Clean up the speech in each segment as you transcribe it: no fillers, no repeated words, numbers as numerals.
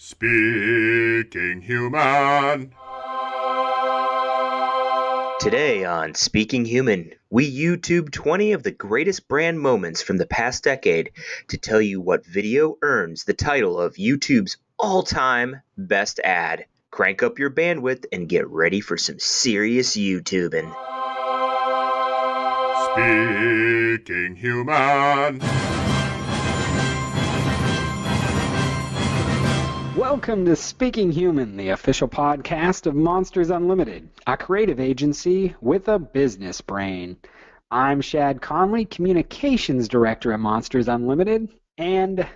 Speaking Human. Today on Speaking Human, we YouTube 20 of the greatest brand moments from the past decade to tell you what video earns the title of YouTube's all-time best ad. Crank up your bandwidth and get ready for some serious YouTubin'. Speaking Human. Welcome to Speaking Human, the official podcast of Monsters Unlimited, a creative agency with a business brain. I'm Shad Conley, Communications Director at Monsters Unlimited, and,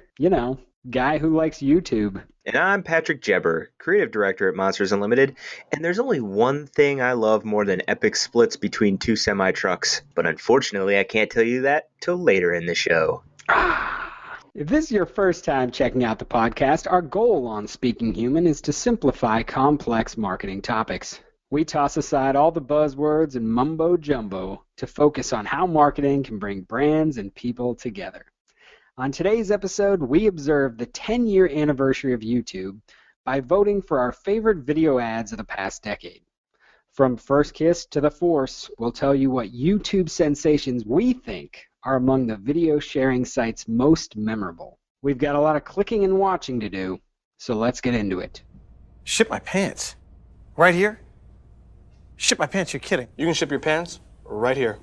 guy who likes YouTube. And I'm Patrick Jebber, Creative Director at Monsters Unlimited, and there's only one thing I love more than epic splits between two semi-trucks, but unfortunately I can't tell you that till later in the show. If this is your first time checking out the podcast, our goal on Speaking Human is to simplify complex marketing topics. We toss aside all the buzzwords and mumbo-jumbo to focus on how marketing can bring brands and people together. On today's episode, we observe the 10-year anniversary of YouTube by voting for our favorite video ads of the past decade. From First Kiss to The Force, we'll tell you what YouTube sensations we think are among the video sharing sites most memorable. We've got a lot of clicking and watching to do, so let's get into it. Ship my pants? Right here? Ship my pants, you're kidding. You can ship your pants right here.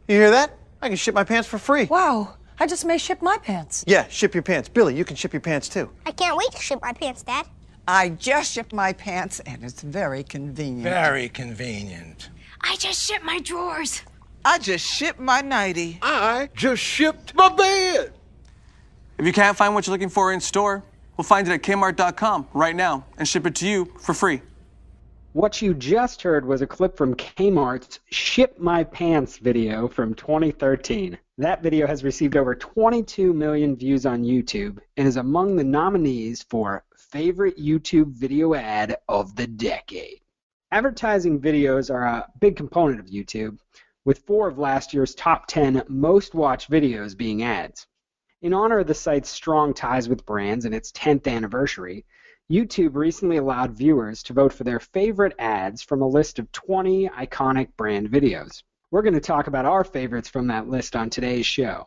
You hear that? I can ship my pants for free. Wow, I just may ship my pants. Yeah, ship your pants. Billy, you can ship your pants too. I can't wait to ship my pants, Dad. I just shipped my pants, and it's very convenient. Very convenient. I just shipped my drawers. I just shipped my nightie. I just shipped my bed. If you can't find what you're looking for in store, we'll find it at Kmart.com right now and ship it to you for free. What you just heard was a clip from Kmart's Ship My Pants video from 2013. That video has received over 22 million views on YouTube and is among the nominees for Favorite YouTube Video Ad of the Decade. Advertising videos are a big component of YouTube, with 4 of last year's top 10 most watched videos being ads. In honor of the site's strong ties with brands and its 10th anniversary, YouTube recently allowed viewers to vote for their favorite ads from a list of 20 iconic brand videos. We're going to talk about our favorites from that list on today's show.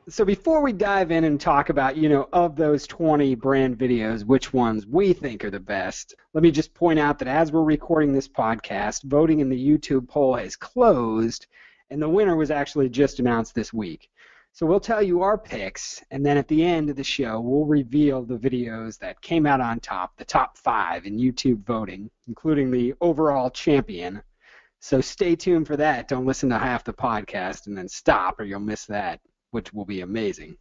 So before we dive in and talk about, of those 20 brand videos, which ones we think are the best, let me just point out that as we're recording this podcast, voting in the YouTube poll has closed, and the winner was actually just announced this week. So we'll tell you our picks, and then at the end of the show, we'll reveal the videos that came out on top, the top 5 in YouTube voting, including the overall champion. So stay tuned for that. Don't listen to half the podcast and then stop, or you'll miss that, which will be amazing.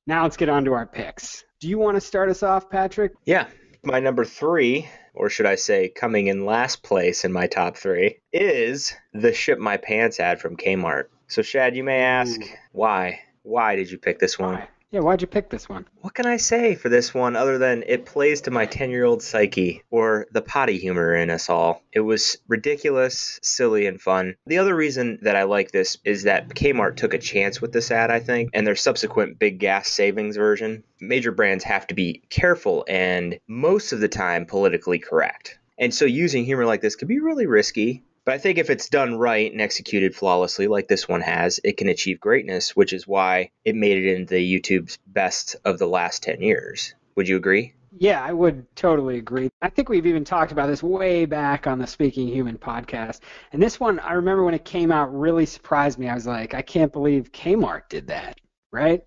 Now let's get on to our picks. Do you want to start us off, Patrick? Yeah, my number 3, or should I say coming in last place in my top 3, is the Ship My Pants ad from Kmart. So Shad, you may ask, why? Why did you pick this one? Yeah, why'd you pick this one? What can I say for this one other than it plays to my 10-year-old psyche, or the potty humor in us all? It was ridiculous, silly, and fun. The other reason that I like this is that Kmart took a chance with this ad, I think, and their subsequent big gas savings version. Major brands have to be careful and most of the time politically correct. And so using humor like this could be really risky. But I think if it's done right and executed flawlessly like this one has, it can achieve greatness, which is why it made it into YouTube's best of the last 10 years. Would you agree? Yeah, I would totally agree. I think we've even talked about this way back on the Speaking Human podcast. And this one, I remember when it came out, really surprised me. I was like, I can't believe Kmart did that, right?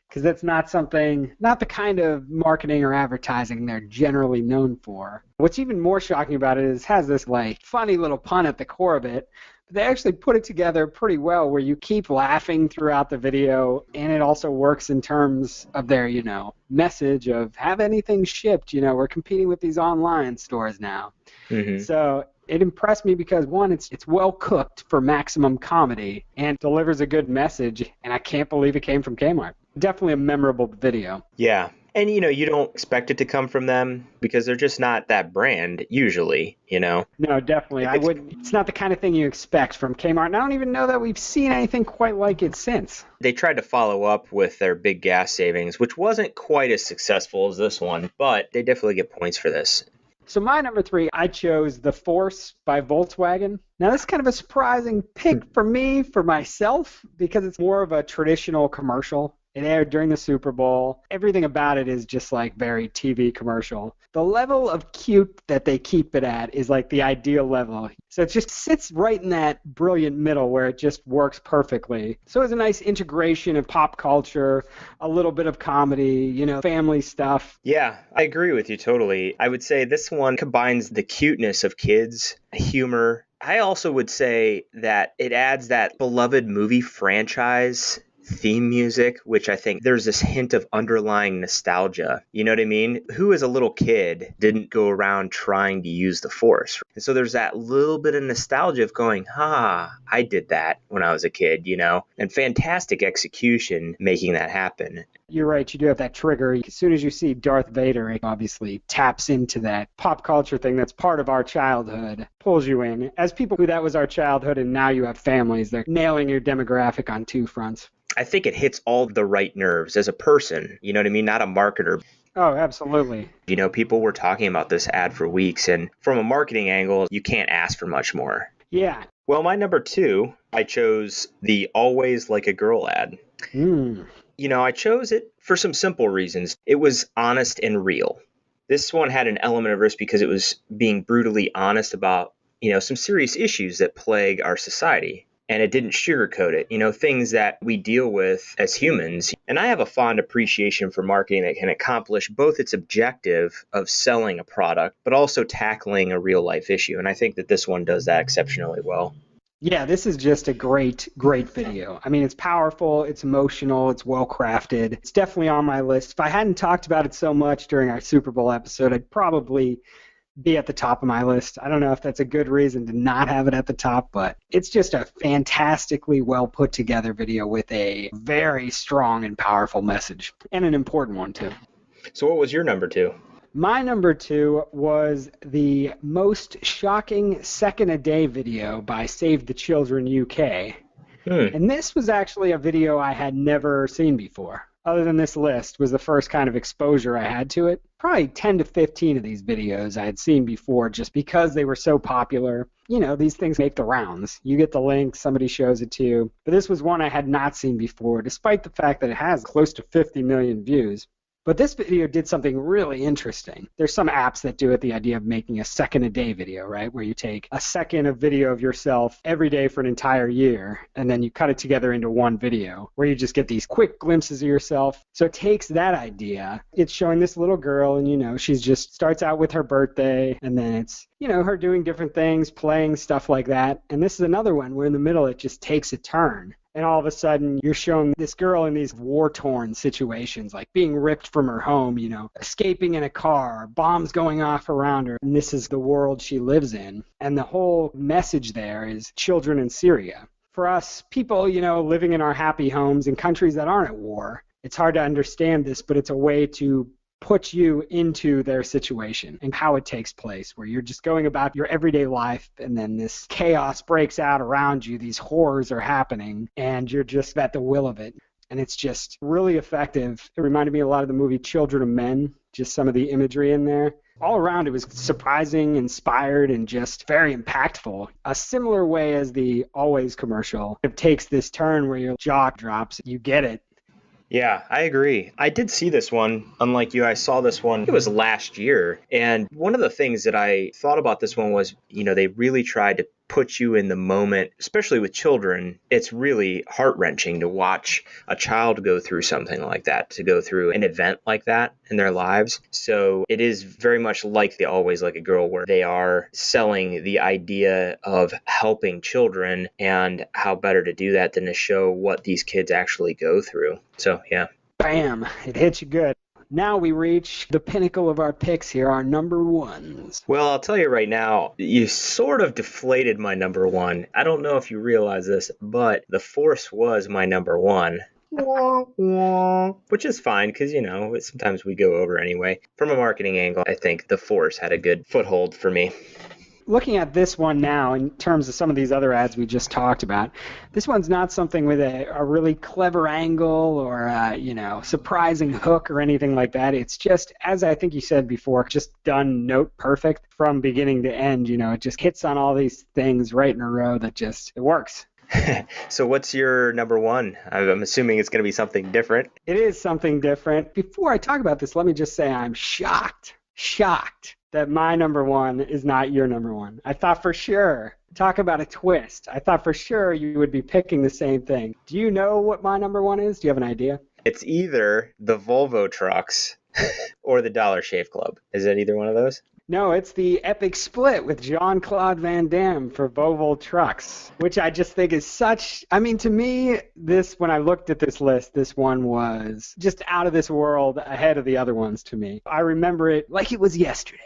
Because that's not the kind of marketing or advertising they're generally known for. What's even more shocking about it is it has this funny little pun at the core of it. But they actually put it together pretty well where you keep laughing throughout the video, and it also works in terms of their, message of have anything shipped. We're competing with these online stores now. Mm-hmm. So it impressed me because, one, it's well cooked for maximum comedy and delivers a good message, and I can't believe it came from Kmart. Definitely a memorable video. Yeah. And, you don't expect it to come from them because they're just not that brand usually, No, definitely. I wouldn't. It's not the kind of thing you expect from Kmart. And I don't even know that we've seen anything quite like it since. They tried to follow up with their big gas savings, which wasn't quite as successful as this one, but they definitely get points for this. So my number 3, I chose The Force by Volkswagen. Now, this is kind of a surprising pick for me, for myself, because it's more of a traditional commercial. It aired during the Super Bowl. Everything about it is just like very TV commercial. The level of cute that they keep it at is like the ideal level. So it just sits right in that brilliant middle where it just works perfectly. So it's a nice integration of pop culture, a little bit of comedy, family stuff. Yeah, I agree with you totally. I would say this one combines the cuteness of kids, humor. I also would say that it adds that beloved movie franchise theme music, which I think there's this hint of underlying nostalgia. You know what I mean? Who as a little kid didn't go around trying to use the Force? And so there's that little bit of nostalgia of going, I did that when I was a kid, and fantastic execution making that happen. You're right, you do have that trigger. As soon as you see Darth Vader, it obviously taps into that pop culture thing that's part of our childhood, pulls you in. As people who that was our childhood and now you have families, they're nailing your demographic on 2 fronts. I think it hits all the right nerves as a person, you know what I mean? Not a marketer. Oh, absolutely. People were talking about this ad for weeks, and from a marketing angle, you can't ask for much more. Yeah. Well, my number 2, I chose the Always Like a Girl ad. I chose it for some simple reasons. It was honest and real. This one had an element of risk because it was being brutally honest about, some serious issues that plague our society. And it didn't sugarcoat it, things that we deal with as humans. And I have a fond appreciation for marketing that can accomplish both its objective of selling a product, but also tackling a real life issue. And I think that this one does that exceptionally well. Yeah, this is just a great, great video. I mean, it's powerful, it's emotional, it's well crafted. It's definitely on my list. If I hadn't talked about it so much during our Super Bowl episode, I'd probably be at the top of my list. I don't know if that's a good reason to not have it at the top, but it's just a fantastically well put together video with a very strong and powerful message, and an important one too. So what was your number 2? My number 2 was the most shocking second a day video by Save the Children UK. And this was actually a video I had never seen before. Other than this list, was the first kind of exposure I had to it. Probably 10 to 15 of these videos I had seen before just because they were so popular. These things make the rounds. You get the link, somebody shows it to you. But this was one I had not seen before, despite the fact that it has close to 50 million views. But this video did something really interesting. There's some apps that do it, the idea of making a second a day video, right? Where you take a second of video of yourself every day for an entire year, and then you cut it together into one video where you just get these quick glimpses of yourself. So it takes that idea. It's showing this little girl, and she's just starts out with her birthday, and then it's, her doing different things, playing stuff like that. And this is another one where in the middle it just takes a turn. And all of a sudden, you're showing this girl in these war-torn situations, like being ripped from her home, escaping in a car, bombs going off around her. And this is the world she lives in. And the whole message there is children in Syria. For us, people, living in our happy homes in countries that aren't at war, it's hard to understand this, but it's a way to put you into their situation and how it takes place, where you're just going about your everyday life and then this chaos breaks out around you, these horrors are happening, and you're just at the will of it. And it's just really effective. It reminded me a lot of the movie Children of Men, just some of the imagery in there. All around, it was surprising, inspired, and just very impactful. A similar way as the Always commercial. It takes this turn where your jaw drops. You get it. Yeah, I agree. I did see this one. Unlike you, I saw this one, it was last year. And one of the things that I thought about this one was, they really tried to put you in the moment, especially with children. It's really heart-wrenching to watch a child go through something like that, to go through an event like that in their lives. So it is very much like the Always Like a Girl, where they are selling the idea of helping children and how better to do that than to show what these kids actually go through. So, yeah. Bam! It hits you good. Now we reach the pinnacle of our picks here, our number ones. Well, I'll tell you right now, you sort of deflated my number 1. I don't know if you realize this, but The Force was my number 1. Which is fine because, sometimes we go over anyway. From a marketing angle, I think the Force had a good foothold for me. Looking at this one now, in terms of some of these other ads we just talked about, this one's not something with a really clever angle or surprising hook or anything like that. It's just, as I think you said before, just done note perfect from beginning to end. It just hits on all these things right in a row that just, it works. So what's your number one? I'm assuming it's going to be something different. It is something different. Before I talk about this, let me just say I'm shocked that my number one is not your number one. I thought for sure, talk about a twist, I thought for sure you would be picking the same thing. Do you know what my number one is? Do you have an idea? It's either the Volvo trucks or the Dollar Shave Club. Is it either one of those? No, it's the epic split with Jean-Claude Van Damme for Volvo trucks, which I just think is such, to me, when I looked at this list, this one was just out of this world ahead of the other ones to me. I remember it like it was yesterday.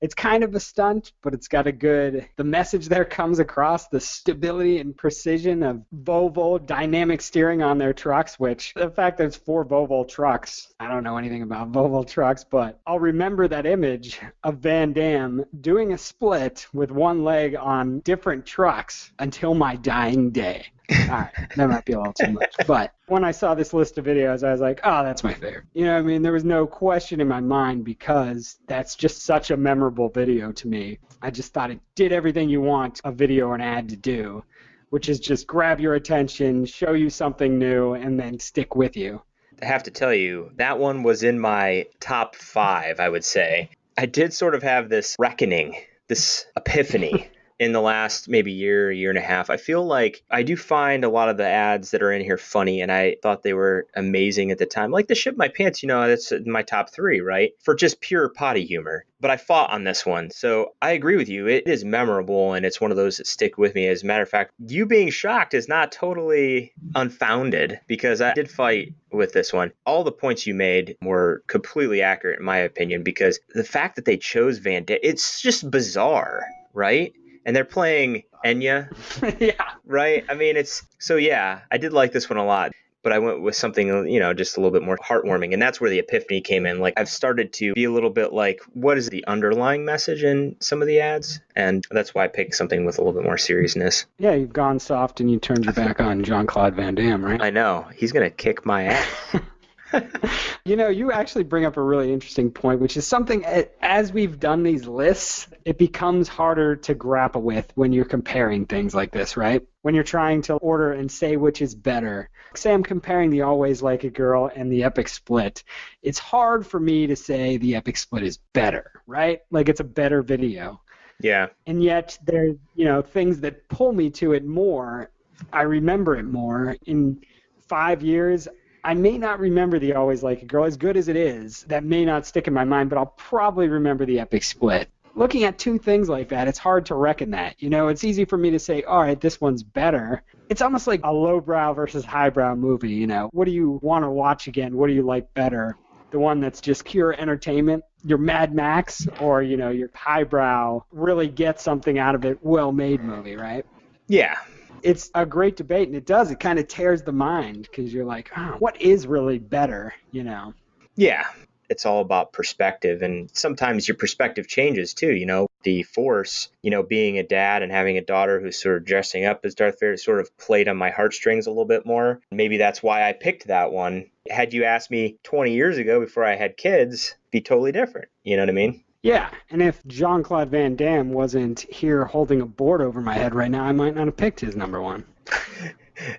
It's kind of a stunt, but it's got the message there comes across, the stability and precision of Volvo dynamic steering on their trucks, which the fact that it's 4 Volvo trucks, I don't know anything about Volvo trucks, but I'll remember that image of Van Damme doing a split with one leg on different trucks until my dying day. All right, that might be a little too much. But when I saw this list of videos, I was like, oh, that's my favorite. There was no question in my mind because that's just such a memorable video to me. I just thought it did everything you want a video or an ad to do, which is just grab your attention, show you something new, and then stick with you. I have to tell you, that one was in my top 5, I would say. I did sort of have this reckoning, this epiphany. In the last maybe year and a half, I feel like I do find a lot of the ads that are in here funny, and I thought they were amazing at the time. Like the Ship My Pants, that's in my top 3, right? For just pure potty humor. But I fought on this one. So I agree with you. It is memorable, and it's one of those that stick with me. As a matter of fact, you being shocked is not totally unfounded because I did fight with this one. All the points you made were completely accurate in my opinion because the fact that they chose Van Damme, it's just bizarre, right? And they're playing Enya. Yeah. Right? I did like this one a lot. But I went with something, just a little bit more heartwarming. And that's where the epiphany came in. Like, I've started to be a little bit like, what is the underlying message in some of the ads? And that's why I picked something with a little bit more seriousness. Yeah, you've gone soft and you turned your back on Jean-Claude Van Damme, right? I know. He's going to kick my ass. You actually bring up a really interesting point, which is something, as we've done these lists, it becomes harder to grapple with when you're comparing things like this, right? When you're trying to order and say which is better. Say I'm comparing the Always Like a Girl and the Epic Split. It's hard for me to say the Epic Split is better, right? Like it's a better video. Yeah. And yet there are, things that pull me to it more. I remember it more. In 5 years, I may not remember the Always Like a Girl as good as it is. That may not stick in my mind, but I'll probably remember the Epic Split. Looking at two things like that, it's hard to reckon that. It's easy for me to say, all right, this one's better. It's almost like a lowbrow versus highbrow movie, What do you want to watch again? What do you like better? The one that's just pure entertainment, your Mad Max, or, your highbrow, really get something out of it, well-made movie, right? Yeah. It's a great debate, and it kind of tears the mind because you're like, oh, what is really better, Yeah. It's all about perspective, and sometimes your perspective changes too. The Force, being a dad and having a daughter who's sort of dressing up as Darth Vader sort of played on my heartstrings a little bit more. Maybe that's why I picked that one. Had you asked me 20 years ago before I had kids, it'd be totally different. You know what I mean? Yeah, and if Jean-Claude Van Damme wasn't here holding a board over my head right now, I might not have picked his number one.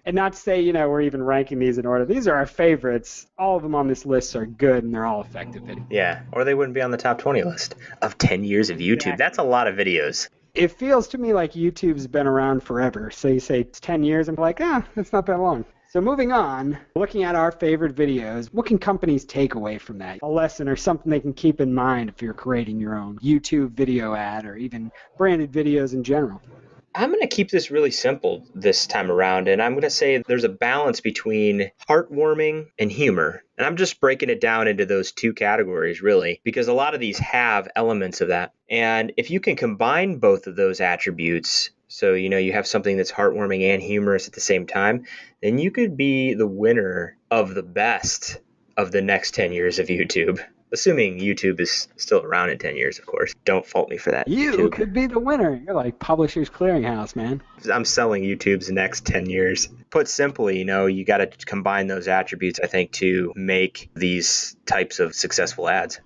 And not to say, we're even ranking these in order. These are our favorites. All of them on this list are good, and they're all effective videos. Yeah, or they wouldn't be on the top 20 list of 10 years of YouTube. Exactly. That's a lot of videos. It feels to me like YouTube's been around forever. So you say it's 10 years, I'm like, that's not that long. So moving on, looking at our favorite videos, what can companies take away from that? A lesson or something they can keep in mind if you're creating your own YouTube video ad or even branded videos in general? I'm going to keep this really simple this time around, and I'm going to say there's a balance between heartwarming and humor. And I'm just breaking it down into those two categories, really, because a lot of these have elements of that. And if you can combine both of those attributes so you have something that's heartwarming and humorous at the same time, then you could be the winner of the best of the next 10 years of YouTube. Assuming YouTube is still around in 10 years, of course. Don't fault me for that. You YouTube. could be the winner. You're like Publishers Clearinghouse, man. I'm selling YouTube's next 10 years. Put simply, you got to combine those attributes, I think, to make these types of successful ads.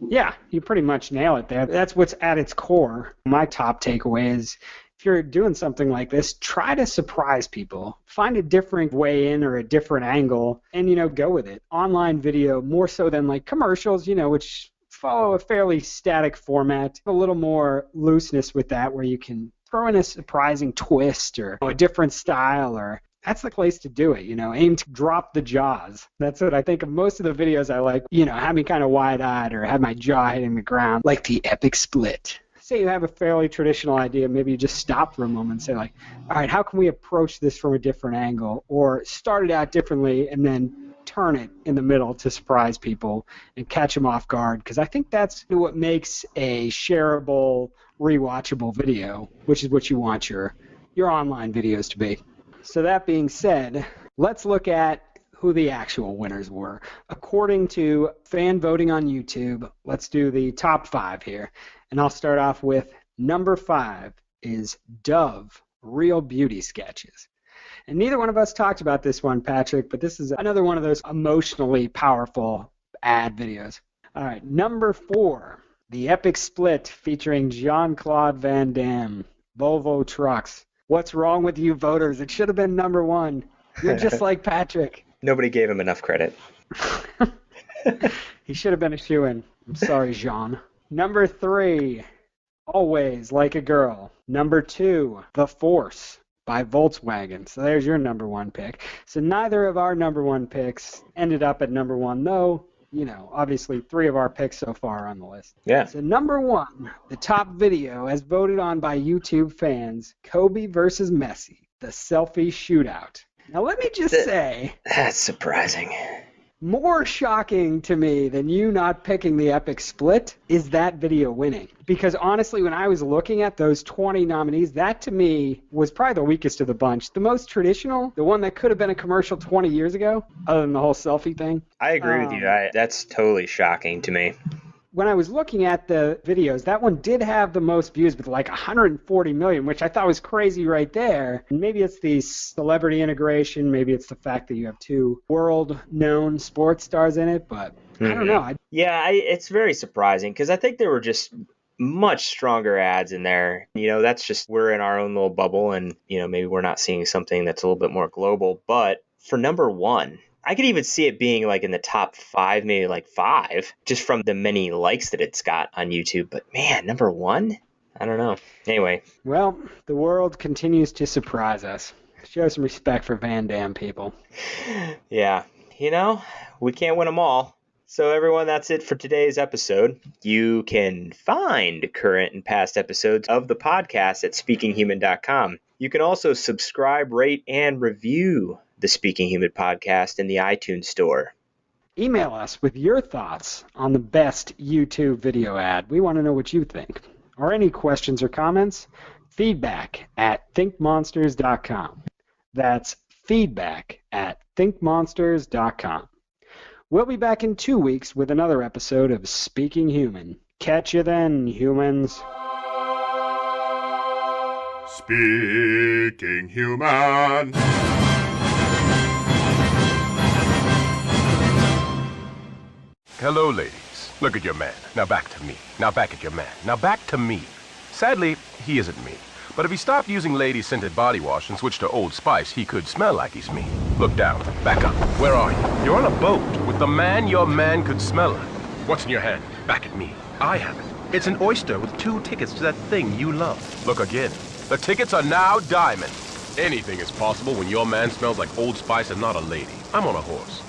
Yeah, you pretty much nail it there. That's what's at its core. My top takeaway is, if you're doing something like this, try to surprise people. Find a different way in or a different angle and, go with it. Online video, more so than like commercials, which follow a fairly static format. A little more looseness with that where you can throw in a surprising twist or a different style, or that's the place to do it. Aim to drop the jaws. That's what I think of most of the videos I like, have me kind of wide-eyed or have my jaw hitting the ground, like the epic split. Say you have a fairly traditional idea, maybe you just stop for a moment and say like, all right, how can we approach this from a different angle, or start it out differently and then turn it in the middle to surprise people and catch them off guard, because I think that's what makes a shareable, rewatchable video, which is what you want your online videos to be. So that being said, let's look at who the actual winners were. According to fan voting on YouTube, let's do the top 5 here. And I'll start off with number 5 is Dove Real Beauty Sketches. And neither one of us talked about this one, Patrick, but this is another one of those emotionally powerful ad videos. All right, number 4, The Epic Split featuring Jean-Claude Van Damme, Volvo Trucks. What's wrong with you voters? It should have been number 1. You're just like Patrick. Nobody gave him enough credit. He should have been a shoo-in. I'm sorry, Jean. Number 3, Always Like a Girl. Number 2, The Force by Volkswagen. So there's your number 1 pick. So neither of our number 1 picks ended up at number 1, though, obviously 3 of our picks so far are on the list. Yeah. So number 1, the top video as voted on by YouTube fans, Kobe versus Messi, the selfie shootout. Now let me just say, that's surprising. More shocking to me than you not picking the epic split is that video winning. Because honestly, when I was looking at those 20 nominees, that to me was probably the weakest of the bunch. The most traditional, the one that could have been a commercial 20 years ago, other than the whole selfie thing. I agree with you. That's totally shocking to me. When I was looking at the videos, that one did have the most views with like 140 million, which I thought was crazy right there. And maybe it's the celebrity integration, maybe it's the fact that you have 2 world-known sports stars in it, but I don't know. It's very surprising because I think there were just much stronger ads in there. That's just, we're in our own little bubble and, maybe we're not seeing something that's a little bit more global. But for number 1, I could even see it being like in the top 5, maybe like 5, just from the many likes that it's got on YouTube. But man, number 1? I don't know. Anyway. Well, the world continues to surprise us. Show some respect for Van Damme, people. Yeah. We can't win them all. So everyone, that's it for today's episode. You can find current and past episodes of the podcast at speakinghuman.com. You can also subscribe, rate, and review the Speaking Human podcast in the iTunes store. Email us with your thoughts on the best YouTube video ad. We want to know what you think. Or any questions or comments, feedback at thinkmonsters.com. That's feedback at thinkmonsters.com. We'll be back in 2 weeks with another episode of Speaking Human. Catch you then, humans. Speaking Human. Hello, ladies. Look at your man. Now back to me. Now back at your man. Now back to me. Sadly, he isn't me. But if he stopped using lady-scented body wash and switched to Old Spice, he could smell like he's me. Look down. Back up. Where are you? You're on a boat with the man your man could smell like. What's in your hand? Back at me. I have it. It's an oyster with 2 tickets to that thing you love. Look again. The tickets are now diamond. Anything is possible when your man smells like Old Spice and not a lady. I'm on a horse.